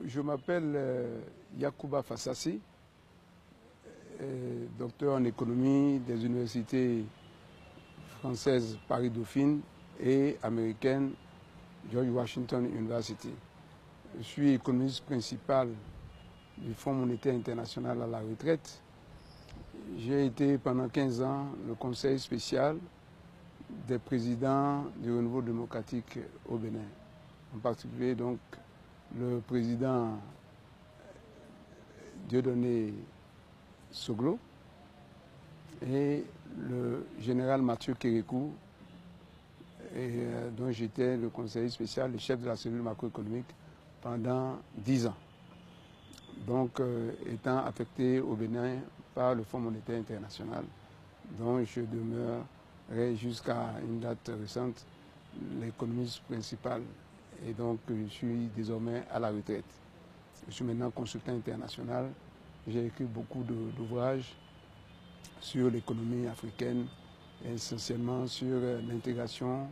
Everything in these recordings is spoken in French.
Je m'appelle Yacouba Fassassi, docteur en économie des universités françaises Paris-Dauphine et américaine George Washington University. Je suis économiste principal du Fonds monétaire international à la retraite. J'ai été pendant 15 ans le conseil spécial des présidents du renouveau démocratique au Bénin. En particulier donc le président Dieudonné Soglo et le général Mathieu Kérékou, dont j'étais le conseiller spécial, le chef de la cellule macroéconomique pendant 10 ans. Donc, étant affecté au Bénin par le Fonds monétaire international, dont je demeurais jusqu'à une date récente l'économiste principal. Et donc, je suis désormais à la retraite. Je suis maintenant consultant international. J'ai écrit beaucoup d'ouvrages sur l'économie africaine, essentiellement sur l'intégration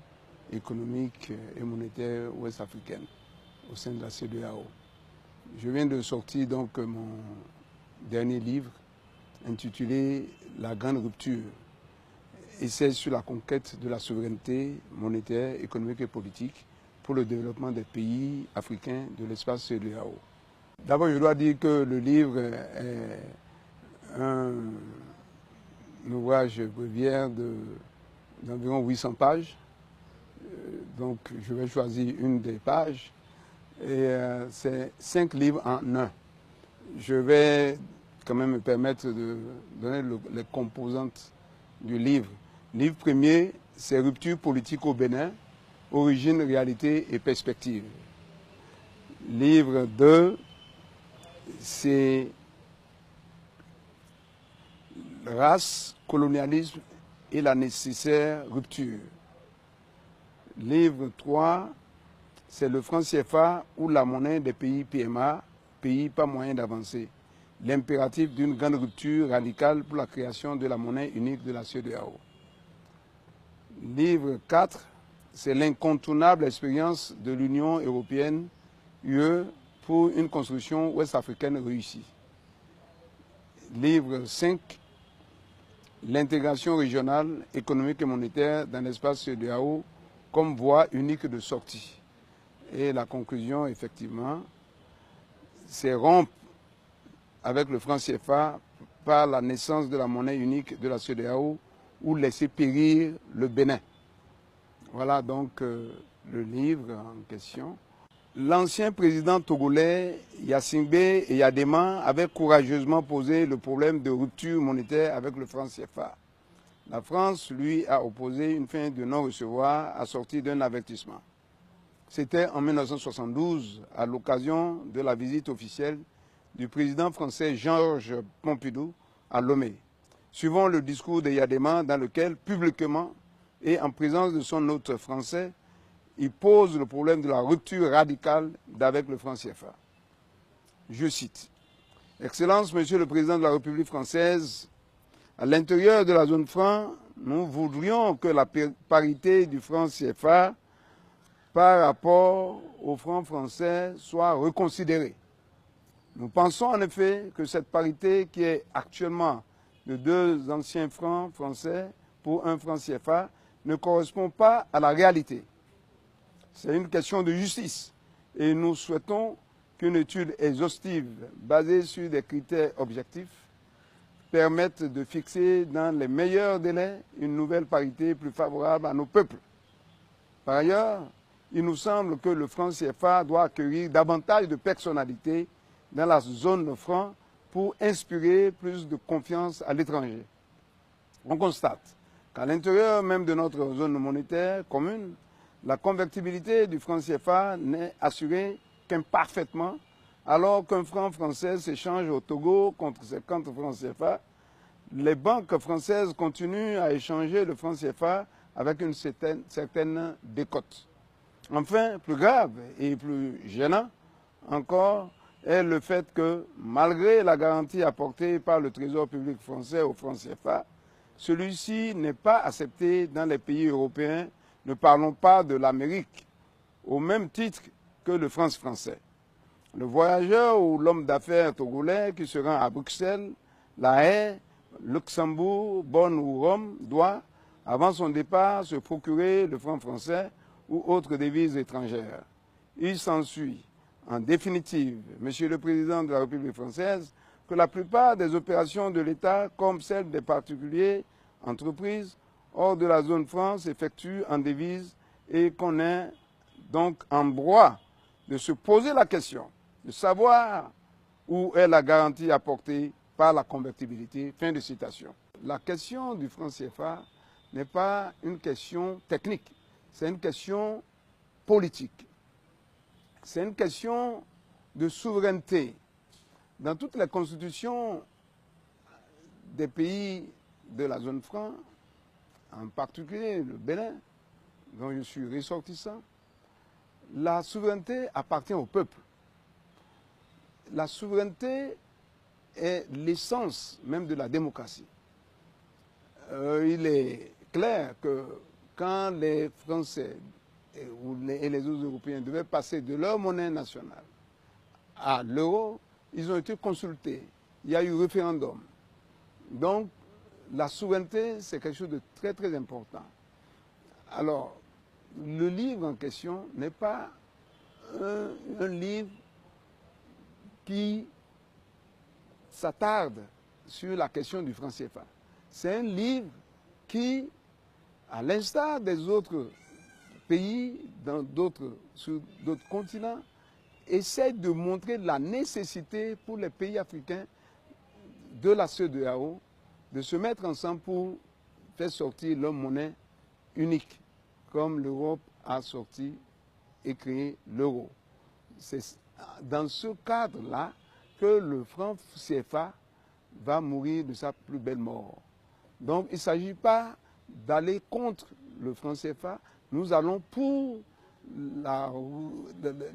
économique et monétaire ouest-africaine au sein de la CEDEAO. Je viens de sortir donc mon dernier livre intitulé « La grande rupture », essai sur la conquête de la souveraineté monétaire, économique et politique pour le développement des pays africains de l'espace CEDEAO. D'abord, je dois dire que le livre est un ouvrage bréviaire d'environ 800 pages. Donc, je vais choisir une des pages. Et c'est 5 livres en un. Je vais quand même me permettre de donner les composantes du livre. Livre premier, c'est Rupture politique au Bénin, origine, réalité et perspective. Livre 2, c'est Race, colonialisme et la nécessaire rupture. Livre 3, c'est le franc CFA ou la monnaie des pays PMA, pays pas moyen d'avancer. L'impératif d'une grande rupture radicale pour la création de la monnaie unique de la CEDEAO. Livre 4, c'est l'incontournable expérience de l'Union européenne, UE, pour une construction ouest-africaine réussie. Livre 5, l'intégration régionale, économique et monétaire dans l'espace CEDEAO comme voie unique de sortie. Et la conclusion, effectivement, c'est rompre avec le franc CFA par la naissance de la monnaie unique de la CEDEAO ou laisser périr le Bénin. Voilà donc le livre en question. L'ancien président togolais Yassingbe Eyadema avait courageusement posé le problème de rupture monétaire avec le franc CFA. La France, lui, a opposé une fin de non-recevoir assortie d'un avertissement. C'était en 1972, à l'occasion de la visite officielle du président français Georges Pompidou à Lomé, suivant le discours de Eyadema dans lequel, publiquement et en présence de son hôte français, il pose le problème de la rupture radicale d'avec le franc CFA. Je cite, « Excellence, Monsieur le Président de la République française, à l'intérieur de la zone franc, nous voudrions que la parité du franc CFA par rapport au franc français soit reconsidérée. Nous pensons en effet que cette parité qui est actuellement de 2 anciens francs français pour 1 franc CFA ne correspond pas à la réalité. C'est une question de justice et nous souhaitons qu'une étude exhaustive basée sur des critères objectifs permette de fixer dans les meilleurs délais une nouvelle parité plus favorable à nos peuples. Par ailleurs, il nous semble que le franc CFA doit accueillir davantage de personnalités dans la zone franc pour inspirer plus de confiance à l'étranger. On constate qu'à l'intérieur même de notre zone monétaire commune, la convertibilité du franc CFA n'est assurée qu'imparfaitement, alors qu'un franc français s'échange au Togo contre 50 francs CFA. Les banques françaises continuent à échanger le franc CFA avec une certaine décote. Enfin, plus grave et plus gênant encore est le fait que, malgré la garantie apportée par le Trésor public français au franc CFA, celui-ci n'est pas accepté dans les pays européens. Ne parlons pas de l'Amérique, au même titre que le franc français. Le voyageur ou l'homme d'affaires togolais qui se rend à Bruxelles, La Haye, Luxembourg, Bonn ou Rome doit, avant son départ, se procurer le franc français ou autres devises étrangères. Il s'ensuit, en définitive, Monsieur le Président de la République française, que la plupart des opérations de l'État, comme celles des particuliers, entreprises, hors de la zone franc, s'effectuent en devises et qu'on est donc en droit de se poser la question, de savoir où est la garantie apportée par la convertibilité. Fin de citation. La question du franc CFA n'est pas une question technique, c'est une question politique. C'est une question de souveraineté. Dans toutes les constitutions des pays de la zone franc, en particulier le Bénin, dont je suis ressortissant, la souveraineté appartient au peuple. La souveraineté est l'essence même de la démocratie. Il est clair que quand les Français et les autres Européens devaient passer de leur monnaie nationale à l'euro, ils ont été consultés. Il y a eu référendum. Donc, la souveraineté, c'est quelque chose de très, très important. Alors, le livre en question n'est pas un livre qui s'attarde sur la question du franc CFA. C'est un livre qui, à l'instar des autres pays sur d'autres continents, essaie de montrer la nécessité pour les pays africains de la CEDEAO de se mettre ensemble pour faire sortir leur monnaie unique, comme l'Europe a sorti et créé l'euro. C'est dans ce cadre-là que le franc CFA va mourir de sa plus belle mort. Donc il ne s'agit pas d'aller contre le franc CFA, nous allons pour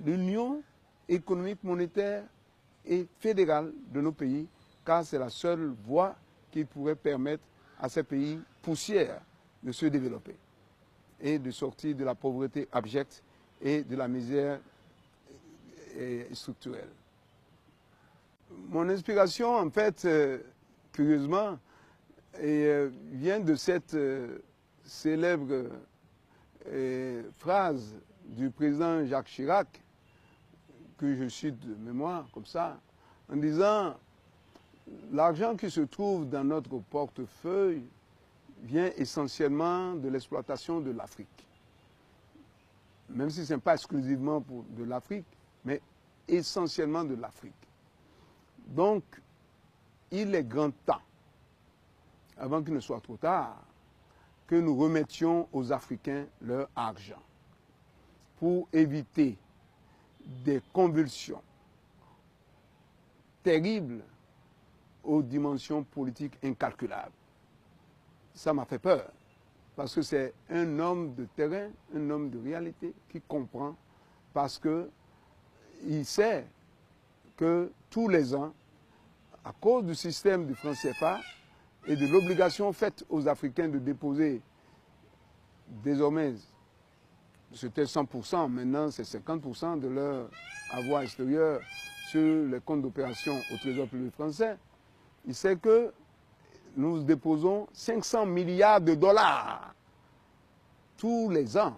l'union économique, monétaire et fédérale de nos pays, car c'est la seule voie qui pourrait permettre à ces pays poussières de se développer et de sortir de la pauvreté abjecte et de la misère structurelle. Mon inspiration, en fait, curieusement, vient de cette célèbre phrase du président Jacques Chirac, que je cite de mémoire, comme ça, en disant « L'argent qui se trouve dans notre portefeuille vient essentiellement de l'exploitation de l'Afrique. » Même si ce n'est pas exclusivement de l'Afrique, mais essentiellement de l'Afrique. Donc, il est grand temps, avant qu'il ne soit trop tard, que nous remettions aux Africains leur argent pour éviter des convulsions terribles aux dimensions politiques incalculables. Ça m'a fait peur, parce que c'est un homme de terrain, un homme de réalité qui comprend, parce qu'il sait que tous les ans, à cause du système du franc CFA et de l'obligation faite aux Africains de déposer désormais, c'était 100%, maintenant c'est 50% de leur avoir extérieur sur les comptes d'opération au Trésor public français, il sait que nous déposons 500 milliards de dollars tous les ans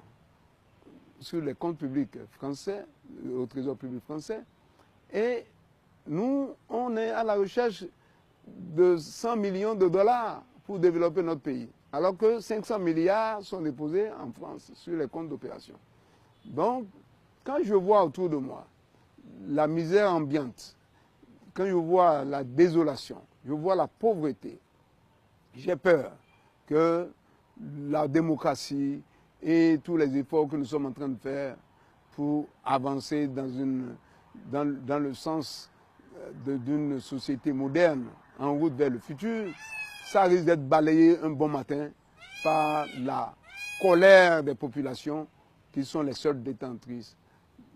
sur les comptes publics français, au Trésor public français, et nous, on est à la recherche de 100 millions de dollars pour développer notre pays, alors que 500 milliards sont déposés en France sur les comptes d'opération. Donc, quand je vois autour de moi la misère ambiante, quand je vois la désolation, je vois la pauvreté, j'ai peur que la démocratie et tous les efforts que nous sommes en train de faire pour avancer dans le sens d'une société moderne en route vers le futur, ça risque d'être balayé un bon matin par la colère des populations qui sont les seules détentrices,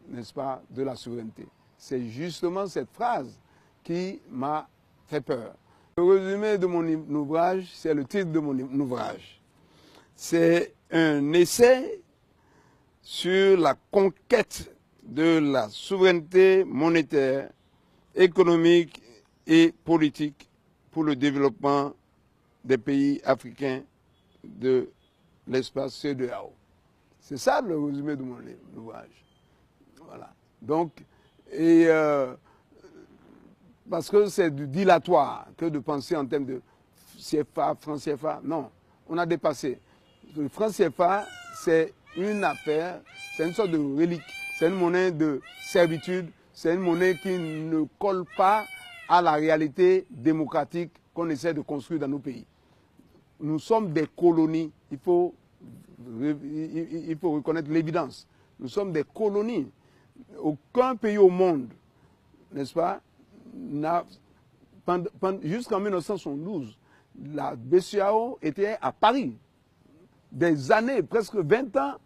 n'est-ce pas, de la souveraineté. C'est justement cette phrase qui m'a fait peur. Le résumé de mon ouvrage, c'est le titre de mon ouvrage. C'est un essai sur la conquête de la souveraineté monétaire, économique et politique pour le développement des pays africains de l'espace CEDEAO. C'est ça le résumé de mon ouvrage. Voilà. Donc, parce que c'est du dilatoire que de penser en termes de CFA, franc CFA. Non, on a dépassé. Le franc CFA, c'est une affaire, c'est une sorte de relique, c'est une monnaie de servitude, c'est une monnaie qui ne colle pas à la réalité démocratique qu'on essaie de construire dans nos pays. Nous sommes des colonies, il faut reconnaître l'évidence. Nous sommes des colonies. Aucun pays au monde, n'est-ce pas, jusqu'en 1972, la BCEAO était à Paris. Des années, presque 20 ans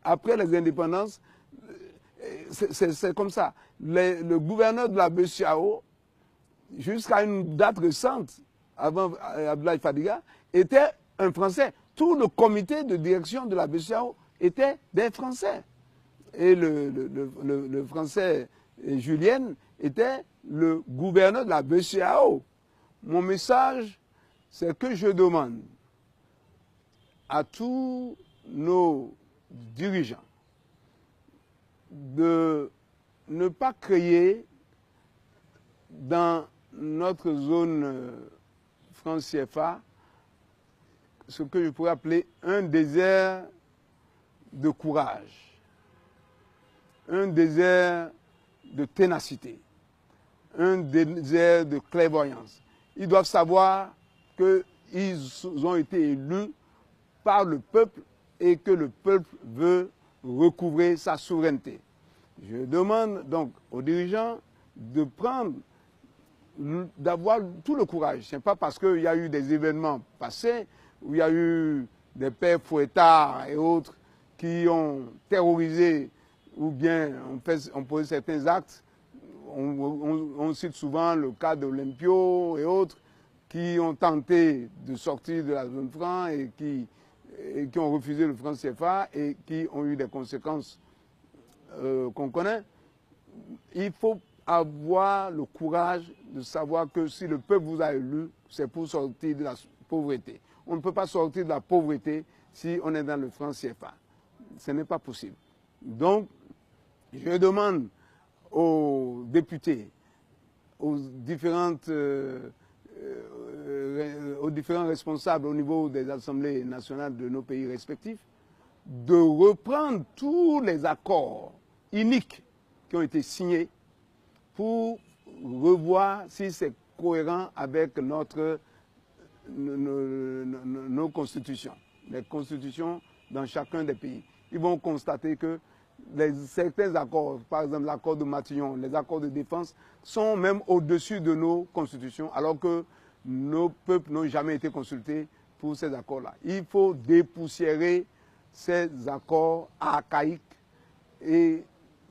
après les indépendances, c'est comme ça. Le gouverneur de la BCEAO, jusqu'à une date récente, avant Abdoulaye Fadiga, était un Français. Tout le comité de direction de la BCEAO était des Français. Et le Français Julien était le gouverneur de la BCEAO. Mon message, c'est que je demande à tous nos dirigeants de ne pas créer dans notre zone franc CFA ce que je pourrais appeler un désert de courage, un désert de ténacité, un désert de clairvoyance. Ils doivent savoir qu'ils ont été élus par le peuple et que le peuple veut recouvrer sa souveraineté. Je demande donc aux dirigeants d'avoir tout le courage. Ce n'est pas parce qu'il y a eu des événements passés où il y a eu des pères fouettards et autres qui ont terrorisé ou bien ont posé certains actes. On cite souvent le cas d'Olympio et autres qui ont tenté de sortir de la zone franc et qui ont refusé le franc CFA et qui ont eu des conséquences qu'on connaît. Il faut avoir le courage de savoir que si le peuple vous a élu, c'est pour sortir de la pauvreté. On ne peut pas sortir de la pauvreté si on est dans le franc CFA. Ce n'est pas possible. Donc, je demande aux députés, aux différents responsables au niveau des assemblées nationales de nos pays respectifs, de reprendre tous les accords iniques qui ont été signés pour revoir si c'est cohérent avec nos constitutions, les constitutions dans chacun des pays. Ils vont constater que certains accords, par exemple l'accord de Matignon, les accords de défense, sont même au-dessus de nos constitutions, alors que nos peuples n'ont jamais été consultés pour ces accords-là. Il faut dépoussiérer ces accords archaïques et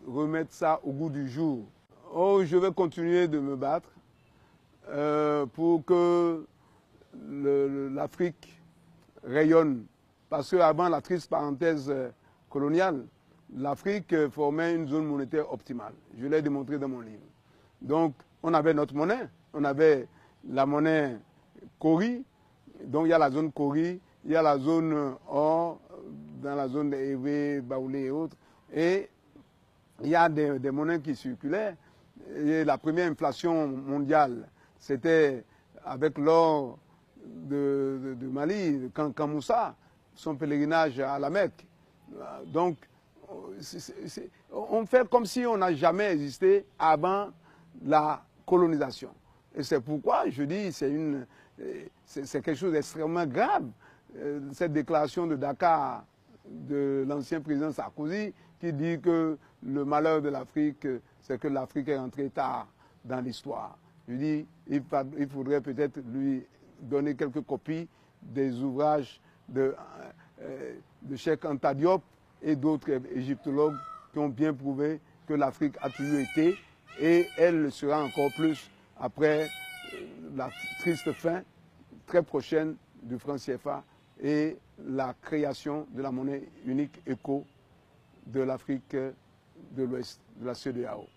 remettre ça au goût du jour. Oh, je vais continuer de me battre pour que l'Afrique rayonne. Parce qu'avant la triste parenthèse coloniale, l'Afrique formait une zone monétaire optimale. Je l'ai démontré dans mon livre. Donc, on avait notre monnaie. On avait la monnaie Cori. Donc, il y a la zone Cori, il y a la zone or, dans la zone d'Evé, Baoulé et autres. Et il y a des monnaies qui circulaient. Et la première inflation mondiale, c'était avec l'or de Mali, quand Moussa, son pèlerinage à la Mecque. Donc, on fait comme si on n'a jamais existé avant la colonisation. Et c'est pourquoi je dis que c'est quelque chose d'extrêmement grave, cette déclaration de Dakar de l'ancien président Sarkozy qui dit que le malheur de l'Afrique, c'est que l'Afrique est entrée tard dans l'histoire. Je dis, il faudrait peut-être lui donner quelques copies des ouvrages de Cheikh Anta Diop et d'autres égyptologues qui ont bien prouvé que l'Afrique a toujours été et elle le sera encore plus après la triste fin très prochaine du franc CFA et la création de la monnaie unique ECO de l'Afrique de l'Ouest, de la CEDEAO.